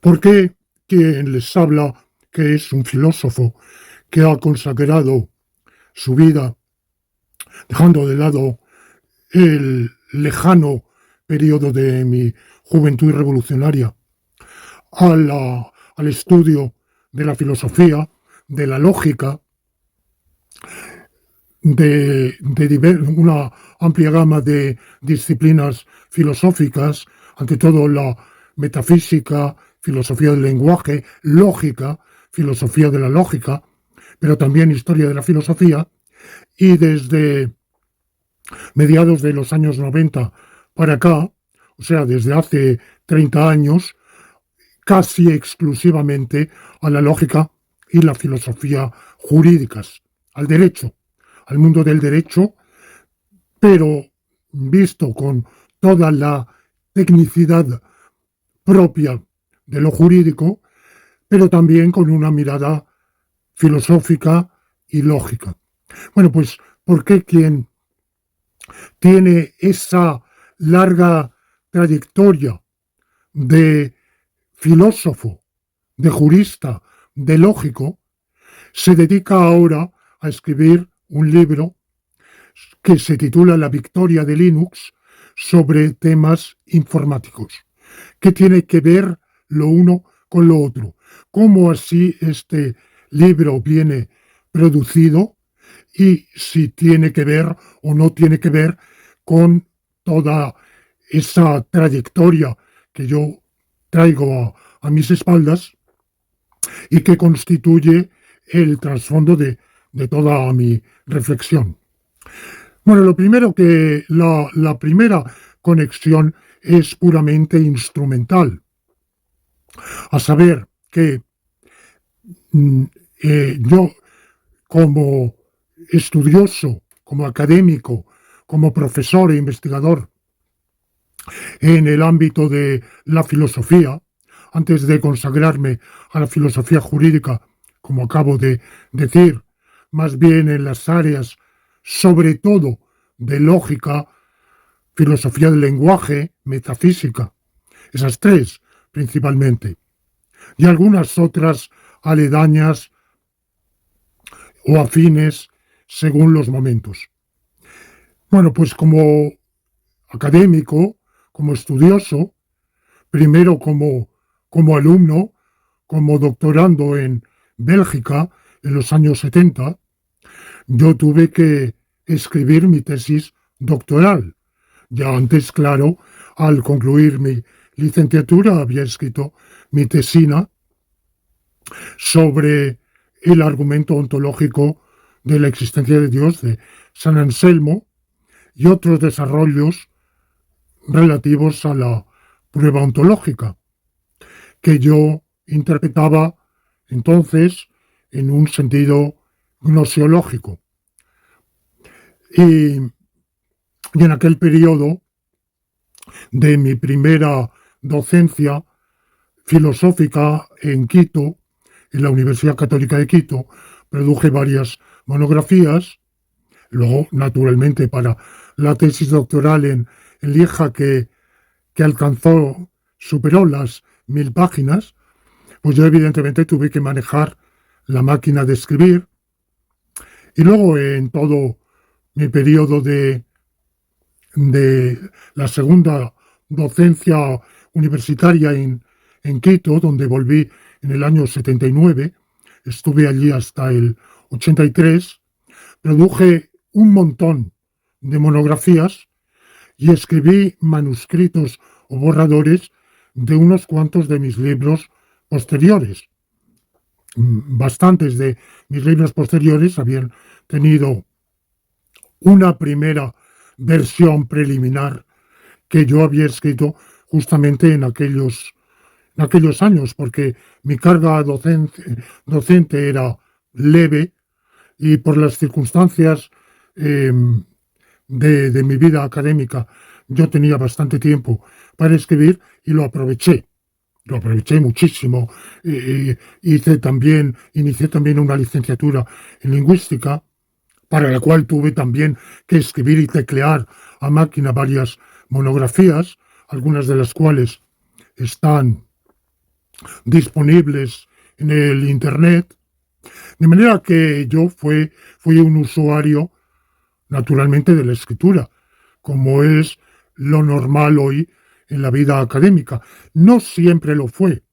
¿Por qué quien les habla, que es un filósofo que ha consagrado su vida, dejando de lado el lejano periodo de mi juventud revolucionaria, al estudio de la filosofía, de la lógica, de una amplia gama de disciplinas filosóficas, ante todo la metafísica, filosofía del lenguaje, lógica, filosofía de la lógica, pero también historia de la filosofía, y desde mediados de los años 90 para acá, o sea, desde hace 30 años, casi exclusivamente a la lógica y la filosofía jurídicas, al derecho, al mundo del derecho, pero visto con toda la tecnicidad propia de lo jurídico, pero también con una mirada filosófica y lógica. Bueno, pues, ¿por qué quien tiene esa larga trayectoria de filósofo, de jurista, de lógico, se dedica ahora a escribir un libro que se titula La victoria de Linux sobre temas informáticos? ¿Qué tiene que ver lo uno con lo otro? ¿Cómo así este libro viene producido? Y si tiene que ver o no tiene que ver con toda esa trayectoria que yo traigo a mis espaldas y que constituye el trasfondo de toda mi reflexión. Bueno, lo primero que la primera conexión es puramente instrumental, a saber que yo, como estudioso, como académico, como profesor e investigador en el ámbito de la filosofía, antes de consagrarme a la filosofía jurídica, como acabo de decir, más bien en las áreas, sobre todo, de lógica, filosofía del lenguaje, metafísica, esas tres principalmente, y algunas otras aledañas o afines según los momentos. Bueno, pues como académico, como estudioso, primero como alumno, como doctorando en Bélgica en los años 70, yo tuve que escribir mi tesis doctoral. Ya antes, claro, al concluir mi licenciatura, había escrito mi tesina sobre el argumento ontológico de la existencia de Dios de San Anselmo y otros desarrollos relativos a la prueba ontológica, que yo interpretaba entonces en un sentido gnoseológico. Y en aquel periodo de mi primera docencia filosófica en Quito, en la Universidad Católica de Quito, produje varias monografías. Luego, naturalmente, para la tesis doctoral en Lieja, que superó las 1000 páginas, pues yo evidentemente tuve que manejar la máquina de escribir. Y luego, en todo mi periodo de la segunda docencia universitaria en Quito, donde volví en el año 79, estuve allí hasta el 83, produje un montón de monografías y escribí manuscritos o borradores de unos cuantos de mis libros posteriores. Bastantes de mis libros posteriores habían tenido una primera versión preliminar que yo había escrito justamente en aquellos años, porque mi carga docente era leve y por las circunstancias de mi vida académica yo tenía bastante tiempo para escribir y lo aproveché. Lo aproveché muchísimo. Inicié también una licenciatura en lingüística para la cual tuve también que escribir y teclear a máquina varias monografías, algunas de las cuales están disponibles en el Internet. De manera que yo fui un usuario, naturalmente, de la escritura, como es lo normal hoy en la vida académica. No siempre lo fue.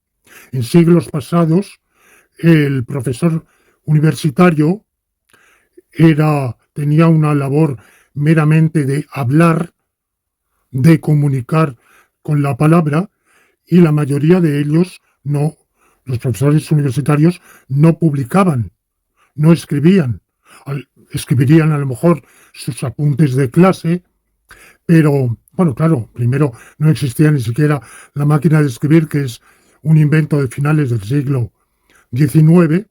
En siglos pasados, el profesor universitario tenía una labor meramente de hablar, de comunicar con la palabra, y la mayoría de ellos no, los profesores universitarios no publicaban, no escribían. Escribirían a lo mejor sus apuntes de clase, pero, bueno, claro, primero no existía ni siquiera la máquina de escribir, que es un invento de finales del siglo XIX,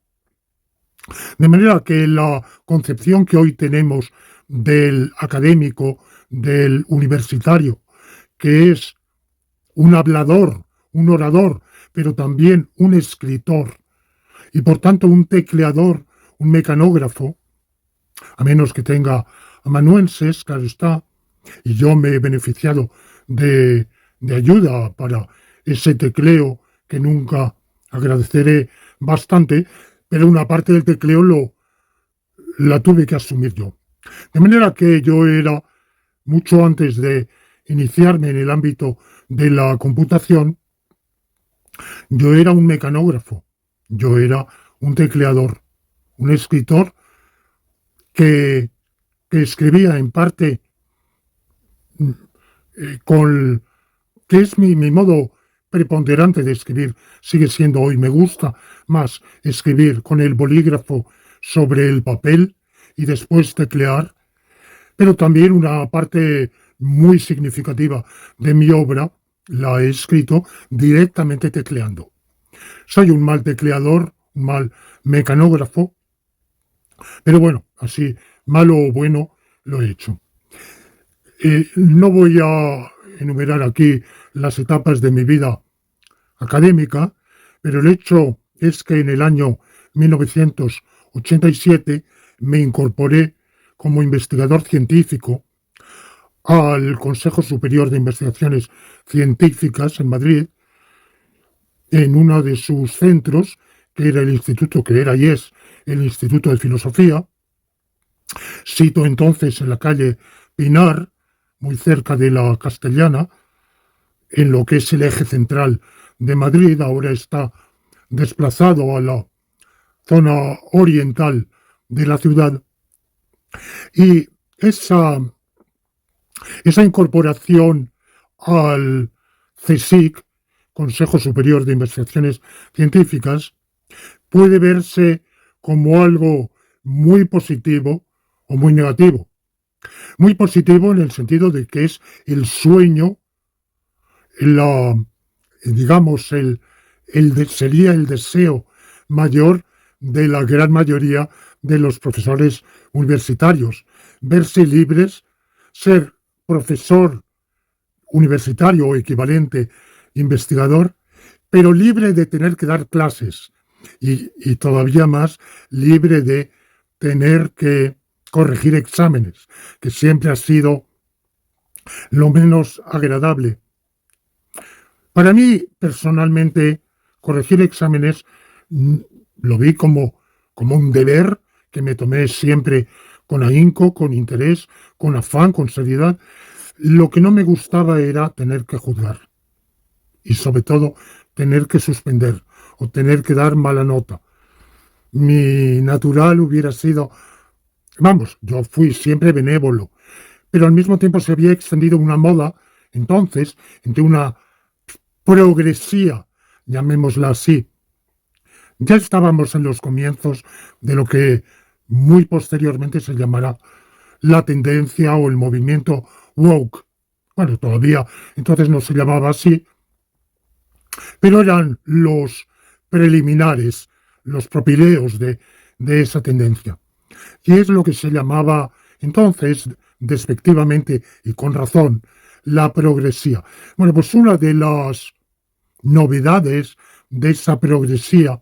de manera que la concepción que hoy tenemos del académico, del universitario, que es un hablador, un orador, pero también un escritor y por tanto un tecleador, un mecanógrafo, a menos que tenga amanuenses, claro está, y yo me he beneficiado de ayuda para ese tecleo que nunca agradeceré bastante, pero una parte del tecleo la tuve que asumir yo. De manera que yo era, mucho antes de iniciarme en el ámbito de la computación, yo era un mecanógrafo, yo era un tecleador, un escritor que escribía en parte con, que es mi modo preponderante de escribir, sigue siendo hoy, me gusta más escribir con el bolígrafo sobre el papel y después teclear, pero también una parte muy significativa de mi obra la he escrito directamente tecleando. Soy un mal tecleador, un mal mecanógrafo, pero bueno, así, malo o bueno, lo he hecho. No voy a enumerar aquí las etapas de mi vida académica, pero el hecho es que en el año 1987 me incorporé como investigador científico al Consejo Superior de Investigaciones Científicas en Madrid, en uno de sus centros, que era el instituto, que era y es el Instituto de Filosofía, sito entonces en la calle Pinar, muy cerca de la Castellana, en lo que es el eje central de Madrid. Ahora está desplazado a la zona oriental de la ciudad. Y esa incorporación al CSIC, Consejo Superior de Investigaciones Científicas, puede verse como algo muy positivo o muy negativo. Muy positivo en el sentido de que es el sueño, sería el deseo mayor de la gran mayoría de los profesores universitarios. Verse libres, ser profesor universitario o equivalente investigador, pero libre de tener que dar clases y todavía más libre de tener que corregir exámenes, que siempre ha sido lo menos agradable. Para mí, personalmente, corregir exámenes lo vi como un deber que me tomé siempre con ahínco, con interés, con afán, con seriedad. Lo que no me gustaba era tener que juzgar y, sobre todo, tener que suspender o tener que dar mala nota. Mi natural hubiera sido, yo fui siempre benévolo, pero al mismo tiempo se había extendido una moda, entonces, entre una progresía, llamémosla así. Ya estábamos en los comienzos de lo que muy posteriormente se llamará la tendencia o el movimiento woke. Bueno, todavía entonces no se llamaba así, pero eran los preliminares, los propileos de esa tendencia. Y es lo que se llamaba entonces, despectivamente y con razón, la progresía. Bueno, pues una de las novedades de esa progresía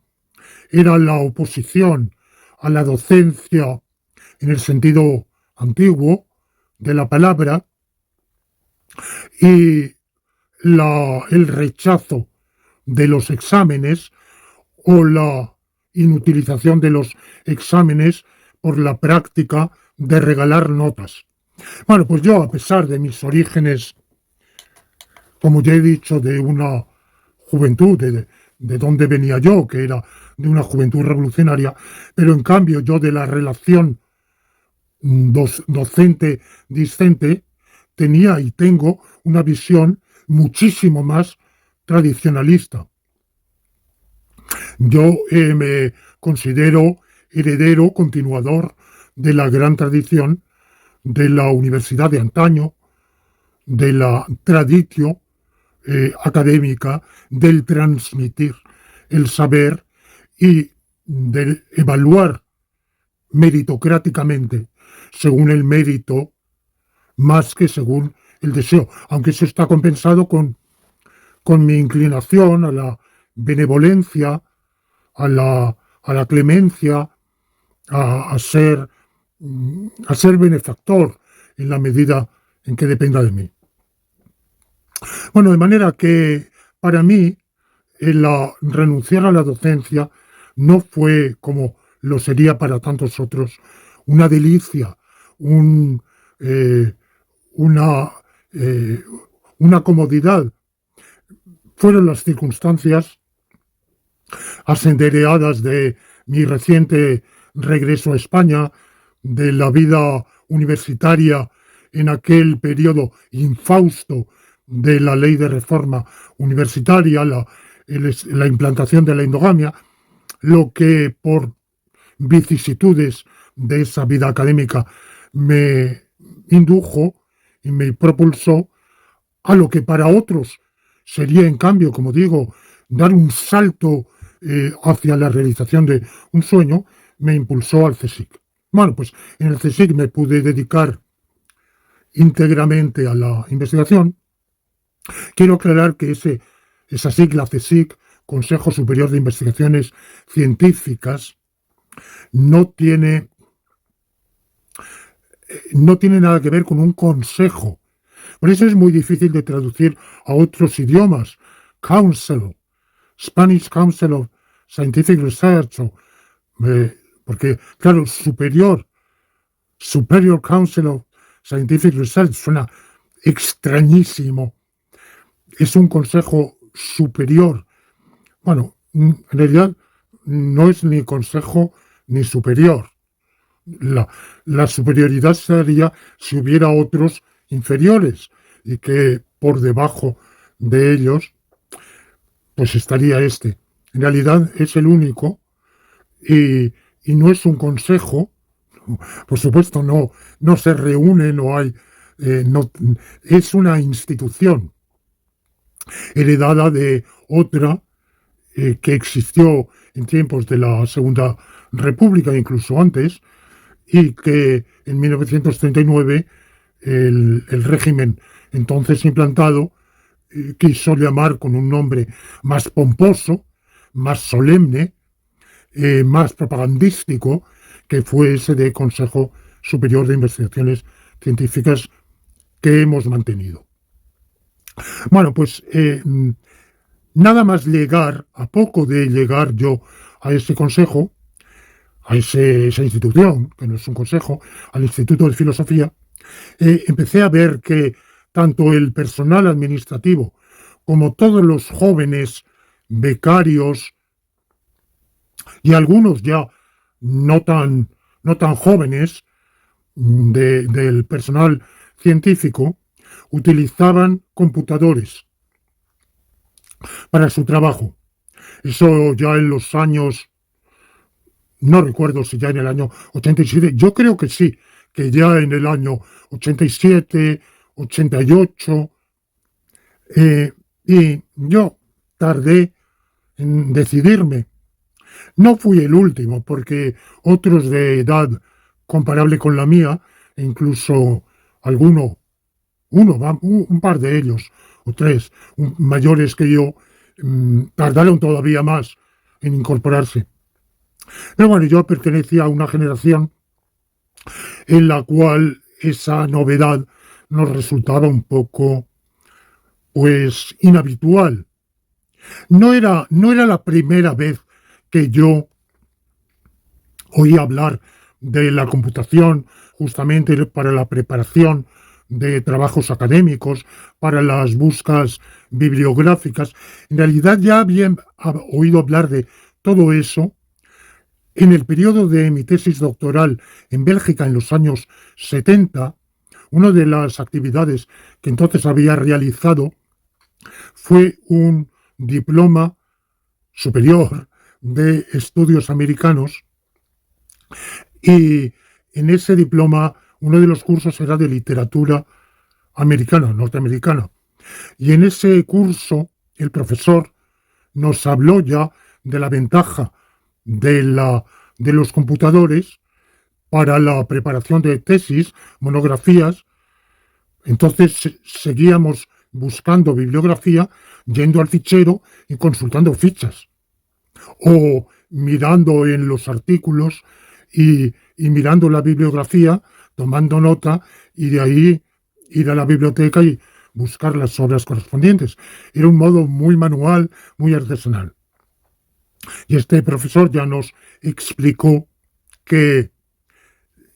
era la oposición a la docencia en el sentido antiguo de la palabra, y el rechazo de los exámenes o la inutilización de los exámenes por la práctica de regalar notas. Bueno, pues yo, a pesar de mis orígenes, como ya he dicho, de una juventud, de dónde venía yo, que era de una juventud revolucionaria, pero en cambio yo de la relación docente-discente tenía y tengo una visión muchísimo más tradicionalista. Yo me considero heredero, continuador de la gran tradición de la universidad de antaño, de la traditio académica, del transmitir el saber y de evaluar meritocráticamente según el mérito más que según el deseo, aunque eso está compensado con mi inclinación a la benevolencia, a la clemencia, a ser benefactor en la medida en que dependa de mí. Bueno, de manera que para mí renunciar a la docencia no fue, como lo sería para tantos otros, una delicia, una comodidad. Fueron las circunstancias asendereadas de mi reciente regreso a España, de la vida universitaria en aquel periodo infausto de la ley de reforma universitaria, la implantación de la endogamia, lo que por vicisitudes de esa vida académica me indujo y me propulsó a lo que para otros sería, en cambio, como digo, dar un salto hacia la realización de un sueño, me impulsó al CSIC. Bueno, pues en el CSIC me pude dedicar íntegramente a la investigación. Quiero aclarar que esa sigla CSIC, Consejo Superior de Investigaciones Científicas, no tiene nada que ver con un consejo. Por eso es muy difícil de traducir a otros idiomas. Council, Spanish Council of Scientific Research, porque, claro, Superior Council of Scientific Research suena extrañísimo. Es un consejo superior. Bueno, en realidad no es ni consejo ni superior. La superioridad sería si hubiera otros inferiores y que por debajo de ellos pues estaría este. En realidad es el único y no es un consejo. Por supuesto no se reúnen, no hay, es una institución heredada de otra que existió en tiempos de la Segunda República, incluso antes, y que en 1939 el régimen entonces implantado quiso llamar con un nombre más pomposo, más solemne, más propagandístico, que fue ese de Consejo Superior de Investigaciones Científicas que hemos mantenido. Bueno, pues nada más llegar, a poco de llegar yo a ese consejo, a esa institución, que no es un consejo, al Instituto de Filosofía, empecé a ver que tanto el personal administrativo como todos los jóvenes becarios y algunos ya no tan jóvenes del personal científico utilizaban computadores para su trabajo. Eso ya en los años, no recuerdo si ya en el año 87, yo creo que sí, que ya en el año 87, 88, y yo tardé en decidirme. No fui el último, porque otros de edad comparable con la mía, e incluso un par de ellos, o tres, mayores que yo, tardaron todavía más en incorporarse. Pero bueno, yo pertenecía a una generación en la cual esa novedad nos resultaba un poco, pues, inhabitual. No era la primera vez que yo oí hablar de la computación justamente para la preparación de trabajos académicos, para las búsquedas bibliográficas. En realidad ya había oído hablar de todo eso en el periodo de mi tesis doctoral en Bélgica en los años 70. Una de las actividades que entonces había realizado fue un diploma superior de estudios americanos, y en ese diploma uno de los cursos era de literatura americana, norteamericana. Y en ese curso el profesor nos habló ya de la ventaja de los computadores para la preparación de tesis, monografías. Entonces seguíamos buscando bibliografía, yendo al fichero y consultando fichas, o mirando en los artículos y mirando la bibliografía, tomando nota, y de ahí ir a la biblioteca y buscar las obras correspondientes. Era un modo muy manual, muy artesanal. Y este profesor ya nos explicó que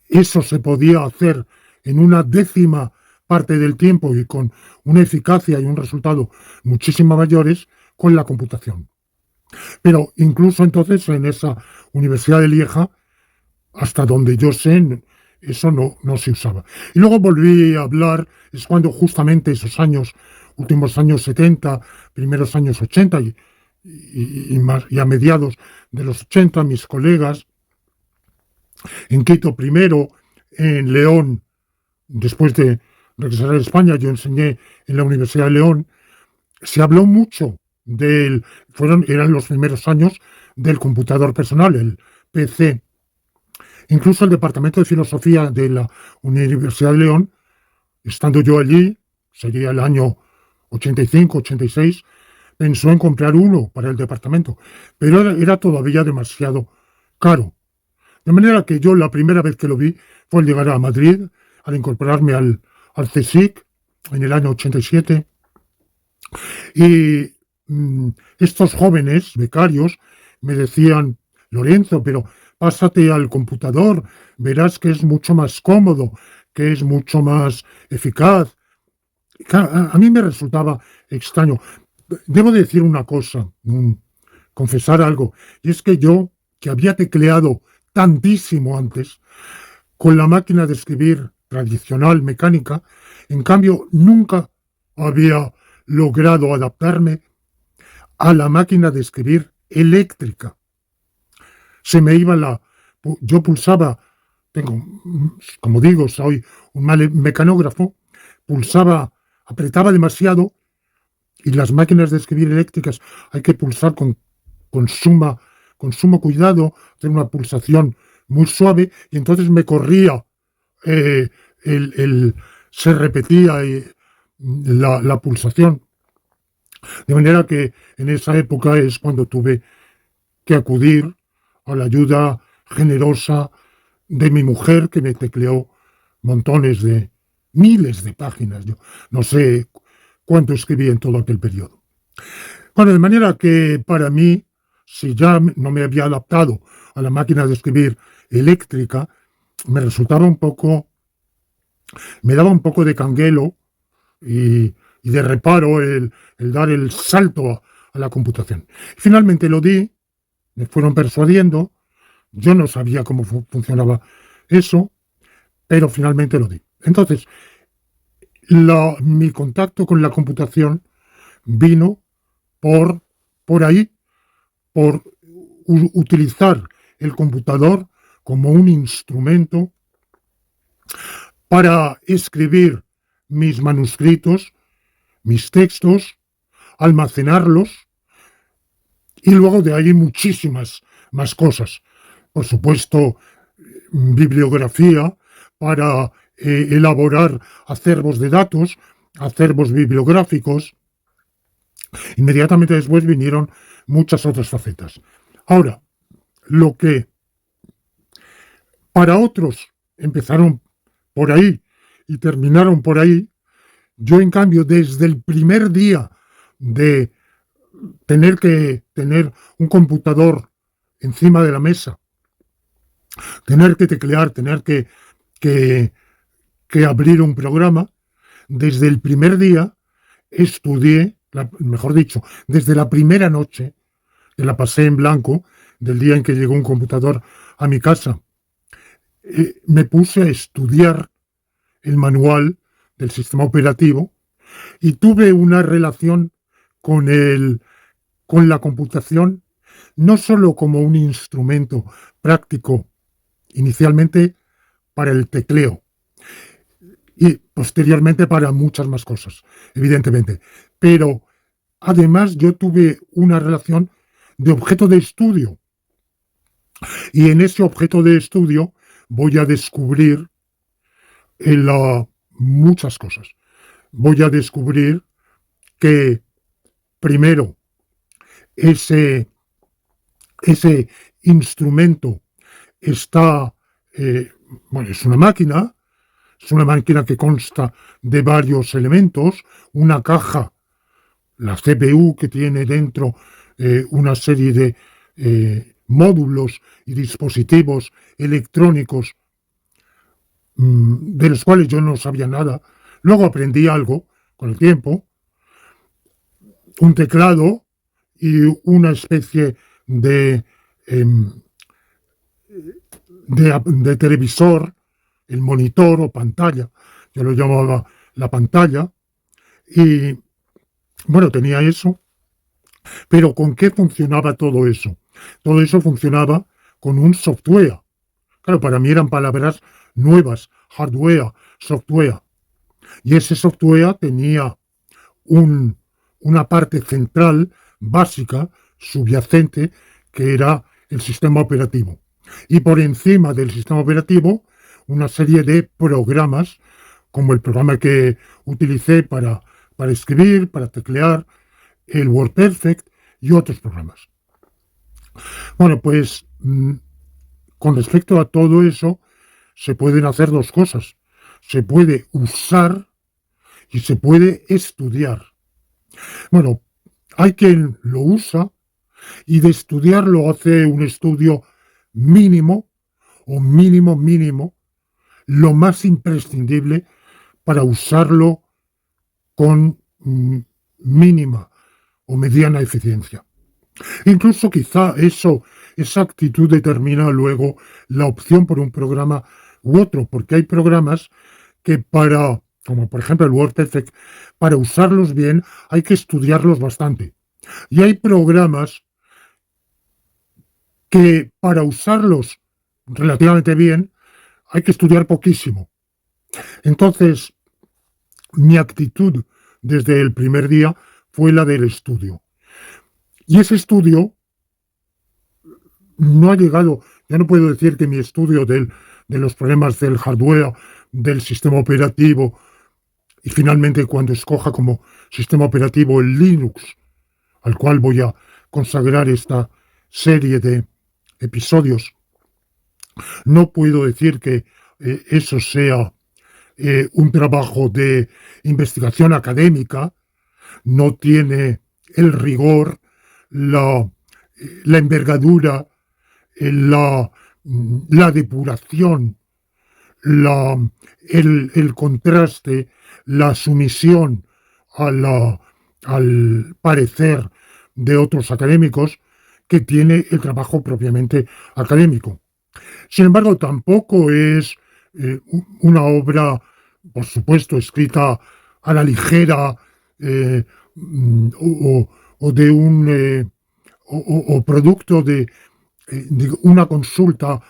eso se podía hacer en una décima parte del tiempo y con una eficacia y un resultado muchísimo mayores con la computación. Pero incluso entonces en esa Universidad de Lieja, hasta donde yo sé, eso no se usaba. Y luego volví a hablar, es cuando justamente esos años, últimos años 70, primeros años 80 y a mediados de los 80, mis colegas en Quito primero, en León, después de regresar a España, yo enseñé en la Universidad de León, se habló mucho eran los primeros años del computador personal, el PC. Incluso el Departamento de Filosofía de la Universidad de León, estando yo allí, sería el año 85, 86, pensó en comprar uno para el departamento, pero era todavía demasiado caro. De manera que yo la primera vez que lo vi fue al llegar a Madrid, al incorporarme al CSIC en el año 87. Y estos jóvenes becarios me decían: Lorenzo, pero pásate al computador, verás que es mucho más cómodo, que es mucho más eficaz. A mí me resultaba extraño. Debo decir una cosa, confesar algo, y es que yo, que había tecleado tantísimo antes, con la máquina de escribir tradicional, mecánica, en cambio nunca había logrado adaptarme a la máquina de escribir eléctrica. Se me iba yo pulsaba, como digo, soy un mal mecanógrafo, apretaba demasiado, y las máquinas de escribir eléctricas hay que pulsar con sumo cuidado, hacer una pulsación muy suave, y entonces me corría, se repetía la pulsación. De manera que en esa época es cuando tuve que acudir a la ayuda generosa de mi mujer, que me tecleó miles de páginas. Yo no sé cuánto escribí en todo aquel periodo. Bueno, de manera que para mí, si ya no me había adaptado a la máquina de escribir eléctrica, me daba un poco de canguelo y de reparo el dar el salto a la computación. Finalmente lo di, me fueron persuadiendo, yo no sabía cómo funcionaba eso, pero finalmente lo di. Entonces, mi contacto con la computación vino por ahí, por utilizar el computador como un instrumento para escribir mis manuscritos, mis textos, almacenarlos, y luego de ahí muchísimas más cosas. Por supuesto, bibliografía para elaborar acervos de datos, acervos bibliográficos. Inmediatamente después vinieron muchas otras facetas. Ahora, lo que para otros empezaron por ahí y terminaron por ahí. Yo, en cambio, desde el primer día de tener que tener un computador encima de la mesa, tener que teclear, tener que abrir un programa, desde el primer día estudié, mejor dicho, desde la primera noche, que la pasé en blanco, del día en que llegó un computador a mi casa, me puse a estudiar el manual del sistema operativo y tuve una relación con, con la computación no solo como un instrumento práctico, inicialmente para el tecleo y posteriormente para muchas más cosas, evidentemente. Pero además yo tuve una relación de objeto de estudio y en ese objeto de estudio voy a descubrir muchas cosas. Voy a descubrir que, primero, ese instrumento está, bueno, es una máquina que consta de varios elementos, una caja, la CPU, que tiene dentro una serie de módulos y dispositivos electrónicos de los cuales yo no sabía nada. Luego aprendí algo con el tiempo, un teclado y una especie de, de televisor, el monitor o pantalla, yo lo llamaba la pantalla, y bueno, tenía eso, pero ¿con qué funcionaba todo eso? Todo eso funcionaba con un software. Claro, para mí eran palabras nuevas, hardware, software. Y ese software tenía una parte central, básica, subyacente, que era el sistema operativo. Y por encima del sistema operativo, una serie de programas, como el programa que utilicé para escribir, para teclear, el WordPerfect y otros programas. Bueno, pues con respecto a todo eso, se pueden hacer dos cosas. Se puede usar y se puede estudiar. Bueno, hay quien lo usa y de estudiar lo hace un estudio mínimo o mínimo, lo más imprescindible para usarlo con mínima o mediana eficiencia. Incluso quizá esa actitud determina luego la opción por un programa u otro, porque hay programas que como por ejemplo el WordPerfect, para usarlos bien hay que estudiarlos bastante. Y hay programas que para usarlos relativamente bien hay que estudiar poquísimo. Entonces, mi actitud desde el primer día fue la del estudio. Y ese estudio no ha llegado, yo no puedo decir que mi estudio de los problemas del hardware, del sistema operativo, y finalmente cuando escoja como sistema operativo el Linux, al cual voy a consagrar esta serie de episodios, no puedo decir que eso sea un trabajo de investigación académica, no tiene el rigor, la envergadura, la depuración, el contraste, la sumisión al parecer de otros académicos que tiene el trabajo propiamente académico. Sin embargo, tampoco es una obra, por supuesto, escrita a la ligera o de un o producto de una consulta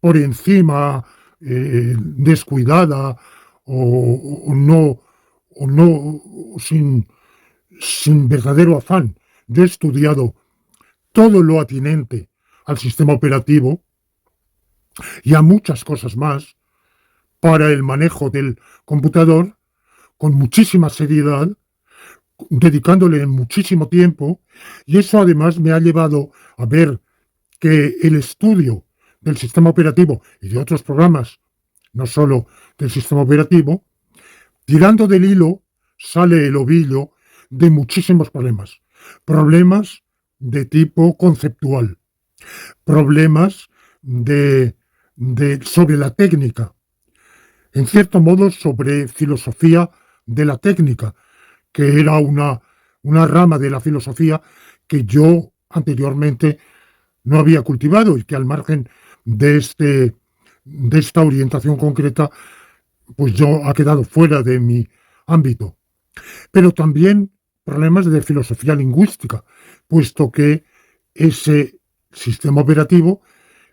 por encima, descuidada o no sin verdadero afán. Yo he estudiado todo lo atinente al sistema operativo y a muchas cosas más para el manejo del computador con muchísima seriedad, dedicándole muchísimo tiempo, y eso además me ha llevado a ver que el estudio del sistema operativo y de otros programas no solo del sistema operativo, tirando del hilo sale el ovillo de muchísimos problemas. Problemas de tipo conceptual, problemas sobre la técnica, en cierto modo sobre filosofía de la técnica, que era una rama de la filosofía que yo anteriormente no había cultivado y que al margen de esta orientación concreta, pues yo ha quedado fuera de mi ámbito. Pero también problemas de filosofía lingüística, puesto que ese sistema operativo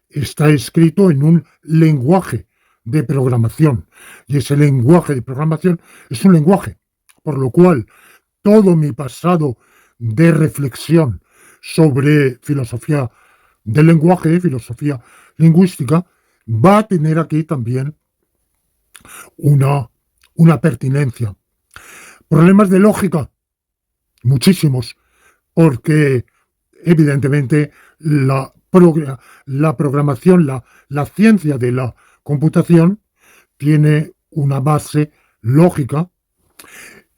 está escrito en un lenguaje de programación. Y ese lenguaje de programación es un lenguaje, por lo cual todo mi pasado de reflexión sobre filosofía del lenguaje, filosofía lingüística, va a tener aquí también una pertinencia. Problemas de lógica, muchísimos, porque evidentemente la programación, la ciencia de la computación tiene una base lógica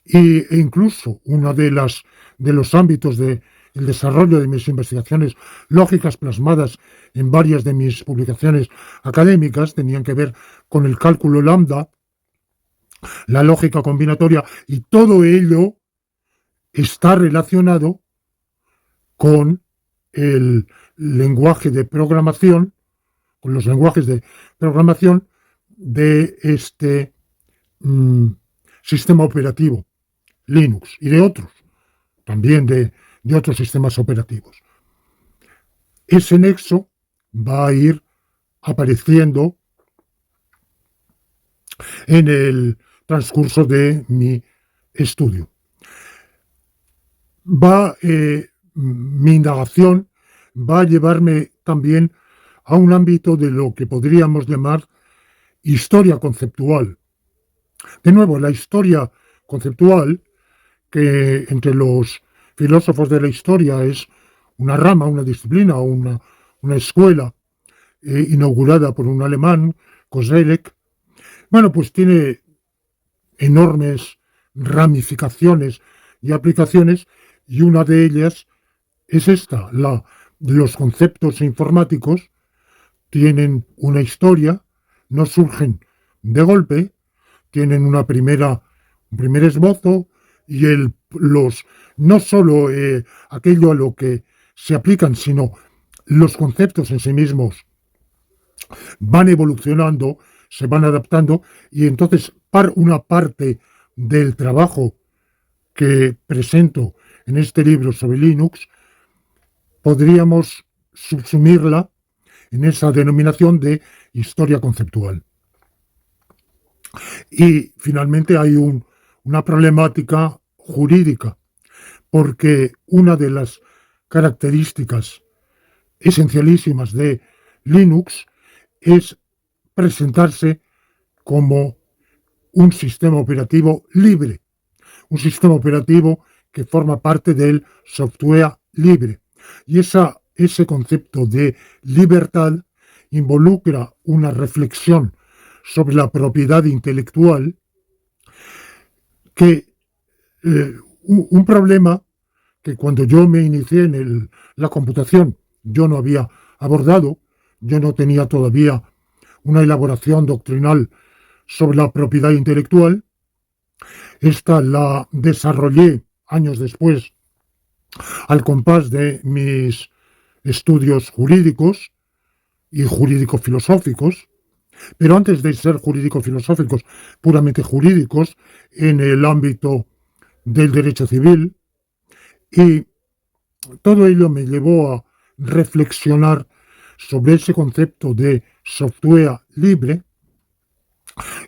e incluso uno de los ámbitos del desarrollo de mis investigaciones lógicas plasmadas en varias de mis publicaciones académicas tenían que ver con el cálculo lambda, la lógica combinatoria, y todo ello está relacionado con el lenguaje de programación, con los lenguajes de programación de este sistema operativo, Linux, y de otros, también de otros sistemas operativos. Ese nexo va a ir apareciendo en el transcurso de mi estudio. Mi indagación va a llevarme también a un ámbito de lo que podríamos llamar historia conceptual. De nuevo, la historia conceptual, que entre los filósofos de la historia es una rama, una disciplina o una escuela inaugurada por un alemán, Koselleck, bueno, pues tiene enormes ramificaciones y aplicaciones, y una de ellas es esta. Los conceptos informáticos tienen una historia, no surgen de golpe, tienen un primer esbozo, y no solo aquello a lo que se aplican, sino los conceptos en sí mismos van evolucionando, se van adaptando, y entonces una parte del trabajo que presento en este libro sobre Linux podríamos subsumirla en esa denominación de historia conceptual. Y finalmente hay una problemática jurídica, porque una de las características esencialísimas de Linux es presentarse como un sistema operativo libre, un sistema operativo que forma parte del software libre. Y ese concepto de libertad involucra una reflexión sobre la propiedad intelectual, que un problema que cuando yo me inicié en la computación yo no había abordado. Yo no tenía todavía una elaboración doctrinal sobre la propiedad intelectual. Esta la desarrollé años después al compás de mis estudios jurídicos y jurídico-filosóficos, pero antes de ser jurídico-filosóficos, puramente jurídicos, en el ámbito del derecho civil, y todo ello me llevó a reflexionar sobre ese concepto de software libre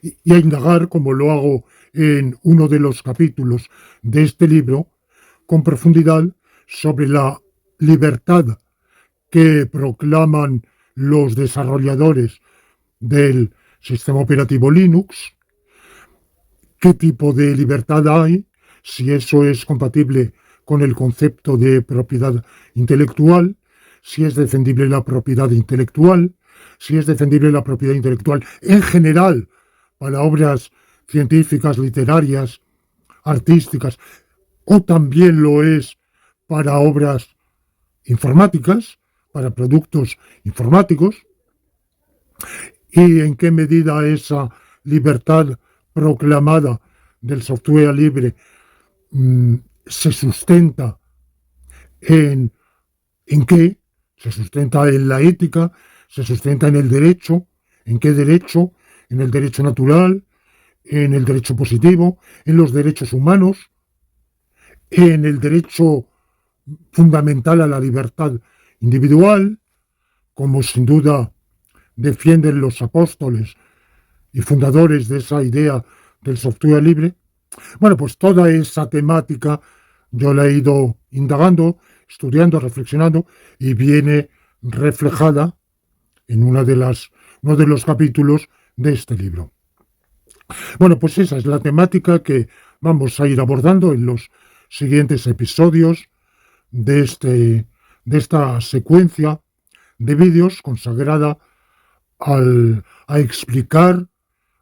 y a indagar, como lo hago en uno de los capítulos de este libro, con profundidad sobre la libertad que proclaman los desarrolladores del sistema operativo Linux, qué tipo de libertad hay, si eso es compatible con el concepto de propiedad intelectual, si es defendible la propiedad intelectual, si es defendible la propiedad intelectual en general para obras científicas, literarias, artísticas, o también lo es para obras informáticas, para productos informáticos, y en qué medida esa libertad proclamada del software libre se sustenta ¿en qué? Se sustenta en la ética, se sustenta en el derecho. ¿En qué derecho? En el derecho natural, en el derecho positivo, en los derechos humanos, en el derecho fundamental a la libertad individual, como sin duda defienden los apóstoles y fundadores de esa idea del software libre. Bueno, pues toda esa temática yo la he ido indagando, estudiando, reflexionando, y viene reflejada en uno de los capítulos de este libro. Bueno, pues esa es la temática que vamos a ir abordando en los siguientes episodios de esta secuencia de vídeos consagrada a explicar,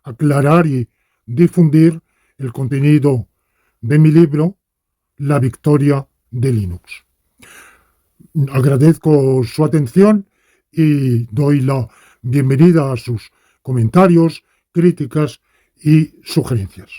aclarar y difundir el contenido de mi libro, La victoria de Linux. Agradezco su atención y doy la bienvenida a sus comentarios, críticas y sugerencias.